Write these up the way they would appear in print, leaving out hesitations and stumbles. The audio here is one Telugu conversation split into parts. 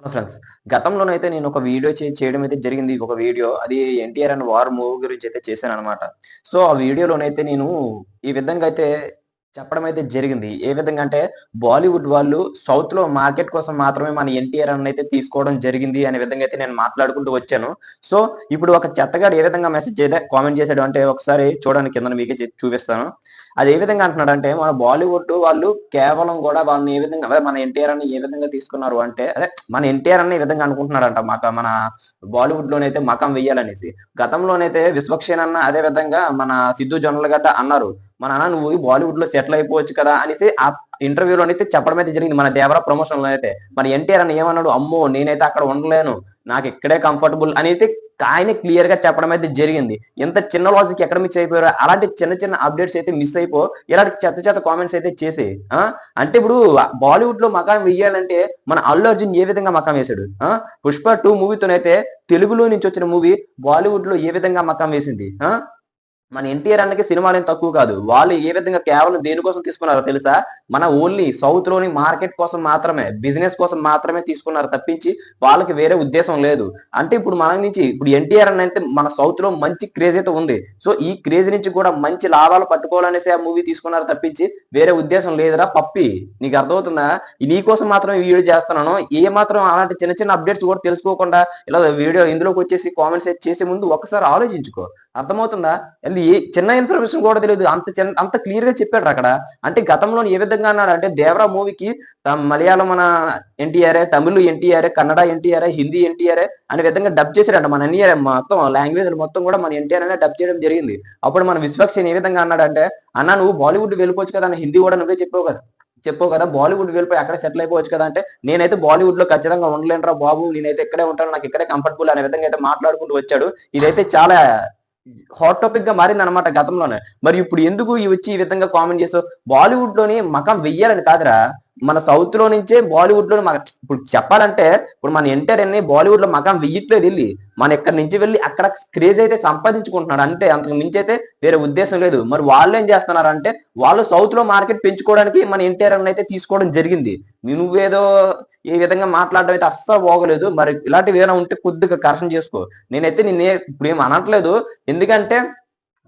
Hello friends. గతంలోనైతే నేను ఒక వీడియో చేయడం అయితే జరిగింది. ఒక వీడియో అది 'ఎన్టీఆర్ అండ్ వార్' మూవీ గురించి అయితే చేశాననమాట. సో, ఆ వీడియోలోనైతే నేను ఈ విధంగా అయితే చెప్పడం అయితే జరిగింది. ఏ విధంగా అంటే బాలీవుడ్ వాళ్ళు సౌత్‌లో మార్కెట్ కోసం మాత్రమే మన 'ఎన్టీఆర్' అన్నయితే తీసుకోవడం జరిగింది అనే విధంగా అయితే నేను మాట్లాడుకుంటూ వచ్చాను. సో, ఇప్పుడు ఒక చెత్తగాడు ఏ విధంగా కామెంట్ చేసాడు అంటే ఒకసారి చూడండి కిందన మీకే చూపిస్తాను. అది ఏ విధంగా అంటున్నాడంటే మన బాలీవుడ్ వాళ్ళు కేవలం గూడా వాళ్ళని ఏ విధంగా అదే మన 'ఎన్టీఆర్' అన్న ఏ విధంగా తీసుకున్నారు అంటే అదే మన 'ఎన్టీఆర్' అన్న ఈ విధంగా అనుకుంటున్నారంట. మన బాలీవుడ్‌లోనైతే మకాం వెయ్యాలనేసి. గతంలోనైతే 'విశ్వక్సేన్' అన్న అదే విధంగా మన 'సిద్ధు జొన్నలగడ్డ' అన్నారు. "మా నాన్న నువ్వు బాలీవుడ్‌లో సెటిల్ అయిపోవచ్చు కదా!" అనేసి ఆ ఇంటర్వ్యూలోనైతే చెప్పడం అయితే జరిగింది. మన 'దేవర' ప్రమోషన్‌లో అయితే. మన 'ఎన్టీఆర్' అన్న ఏమన్నాడు? "అమ్మో! నేనైతే అక్కడ ఉండలేను. నాకు ఇక్కడే కంఫర్టబుల్" అని అయితే ఆయనే క్లియర్‌గా చెప్పడం అయితే జరిగింది. ఇంత చిన్న లాజిక్ ఎక్కడ మిస్ అయిపోయారో అలాంటి చిన్న చిన్న అప్డేట్స్ అయితే మిస్ అయిపో ఇలాంటి చెత్త చెత్త కామెంట్స్ అయితే చేసి ఆ! అంటే ఇప్పుడు బాలీవుడ్‌లో మకాం వెయ్యాలంటే మన 'అల్లు అర్జున్' ఏ విధంగా మకాం వేసాడు. 'పుష్ప 2' మూవీతోనైతే తెలుగులో నుంచి వచ్చిన మూవీ బాలీవుడ్‌లో ఏ విధంగా మకాం వేసింది. మన 'ఎన్టీఆర్' అన్నకి సినిమాలేం తక్కువ కాదు. వాళ్ళు ఏ విధంగా కేవలం దేనికోసం తీసుకున్నారో తెలుసా? మన ఓన్లీ సౌత్‌లోని మార్కెట్ కోసం మాత్రమే, బిజినెస్ కోసం మాత్రమే తీసుకున్నారు తప్పించి, వాళ్ళకి వేరే ఉద్దేశ్యం లేదు. అంటే ఇప్పుడు మన నుంచి ఇప్పుడు 'ఎన్టీఆర్' అన్న అంటే మన సౌత్‌లో మంచి క్రేజ్ అయితే ఉంది. సో, ఈ క్రేజ్ నుంచి కూడా మంచి లాభాలు పట్టుకోవాలనేసి ఆ మూవీ తీసుకున్నారు తప్పించి, వేరే ఉద్దేశ్యం లేదురా పప్పీ. నీకు అర్థమవుతుందా? నీ కోసం మాత్రమే ఈ వీడియో చేస్తున్నాను. ఏ మాత్రం అలాంటి చిన్న చిన్న అప్డేట్స్ కూడా తెలుసుకోకుండా ఇలా వీడియో ఇందులోకొచ్చేసి కామెంట్స్ చేసే ముందు ఒక్కసారి ఆలోచించుకో. అర్థమవుతుందా? ఏ చిన్న ఇన్ఫర్మేషన్ కూడా తెలీదు. అంత క్లియర్‌గా చెప్పాడురక్కడ. అంటే గతంలోని ఏ విధంగా అన్నాడంటే 'దేవరా' మూవీకి మలయాళం మన ఎన్టీఆరే, తమిళ్ ఎన్టీఆరే, కన్నడ ఎన్టీఆరే, హిందీ ఎన్టీఆరే అనే విధంగా డబ్ చేసాడంట. మన ఎన్టీఆర్ మొత్తం లాంగ్వేజ్‌లు మొత్తం కూడా మన ఎన్టీఆర్ అనే డబ్ చేయడం జరిగింది. అప్పుడు మన 'విశ్వక్సేన్' ఏ విధంగా అన్నాడంటే, "అన్న నువ్వు బాలీవుడ్ వెళ్ళిపోవచ్చు కదా! అన్న హిందీ కూడా నువ్వే చెప్పావు కదా! బాలీవుడ్ వెళ్ళిపోయి అక్కడే సెటిల్ అయిపోవచ్చు కదా!" అంటే, "నేనైతే బాలీవుడ్‌లో ఖచ్చితంగా ఉండలేనురా బాబు. నేనైతే ఇక్కడే ఉంటాను. నాకు ఇక్కడే కంఫర్టబుల్" అనే విధంగా అయితే మాట్లాడుకుంటూ వచ్చాడు. ఇదైతే చాలా హాట్ టాపిక్ గా మారిందనమాట గతంలోనే. మరి ఇప్పుడు ఎందుకు వచ్చి ఈ విధంగా కామెంట్ చేసావు? బాలీవుడ్‌లోని మకాం వెయ్యాలని కాదురా. మన సౌత్‌లో నుంచే బాలీవుడ్‌లోని ఇప్పుడు చెప్పాలంటే ఇప్పుడు మన ఎన్టీఆర్‌ని బాలీవుడ్‌లో మకాం వెయ్యట్లేదెళ్లి. మన ఇక్కడి నుంచి వెళ్లి అక్కడ క్రేజ్ అయితే సంపాదించుకుంటున్నాడు. అంతే అంతకు మించి అయితే వేరే ఉద్దేశ్యం లేదు. మరి వాళ్ళేం చేస్తున్నారంటే వాళ్ళు సౌత్‌లో మార్కెట్ పెంచుకోవడానికి మన ఎన్టీఆర్‌ని అయితే తీసుకోవడం జరిగింది. నువ్వేదో ఈ విధంగా మాట్లాడడం అయితే అస్సలు బాగోలేదు. మరి ఇలాంటివి ఏమైనా ఉంటే కొద్దిగా కరెక్షన్ చేసుకో. నేనైతే ఇప్పుడేం అనట్లేదు. ఎందుకంటే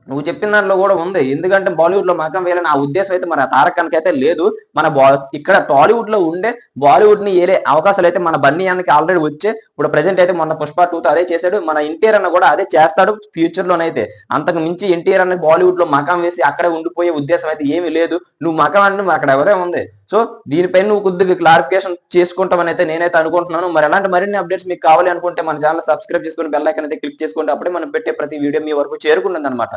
నువ్వు చెప్పిన దాంట్లో కూడా ఉంది. ఎందుకంటే బాలీవుడ్‌లో మకాం వేయాలని ఆ ఉద్దేశ్యం అయితే మన 'తారక్ ఖాన్‌కైతే లేదు. మన ఇక్కడ టాలీవుడ్‌లో ఉండే బాలీవుడ్‌ని ఏలే అవకాశాలైతే మన బన్నీ అన్నకి ఆల్రెడీ వచ్చాయి. ఇప్పుడు ప్రెజెంట్ అయితే మొన్న 'పుష్ప 2'తో అదే చేసాడు. మన ఎన్టీఆర్ అన్న కూడా అదే చేస్తాడు ఫ్యూచర్‌లోనైతే. అంతకు మించి ఎన్టీఆర్ అన్న బాలీవుడ్‌లో మకాం వేసి అక్కడే ఉండిపోయే ఉద్దేశ్యం అయితే ఏమీ లేదు. నువ్వు మకాం అంటే అక్కడ ఎవరే ఉంది. సో, దీనిపైన నువ్వు కొద్దిగా క్లారిఫికేషన్ చేసుకుంటావనైతే నేనైతే అనుకుంటున్నాను. మరి అలాంటి మరిన్ని అప్డేట్స్ మీకు కావాలి అనుకుంటే మన ఛానెల్ సబ్స్క్రైబ్ చేసుకొని బెల్ ఐకాన్ అయితే క్లిక్ చేసుకోండి. అప్పుడే మనం పెట్టే ప్రతి వీడియో మీ వరకు చేరుకుంటుందన్నమాట.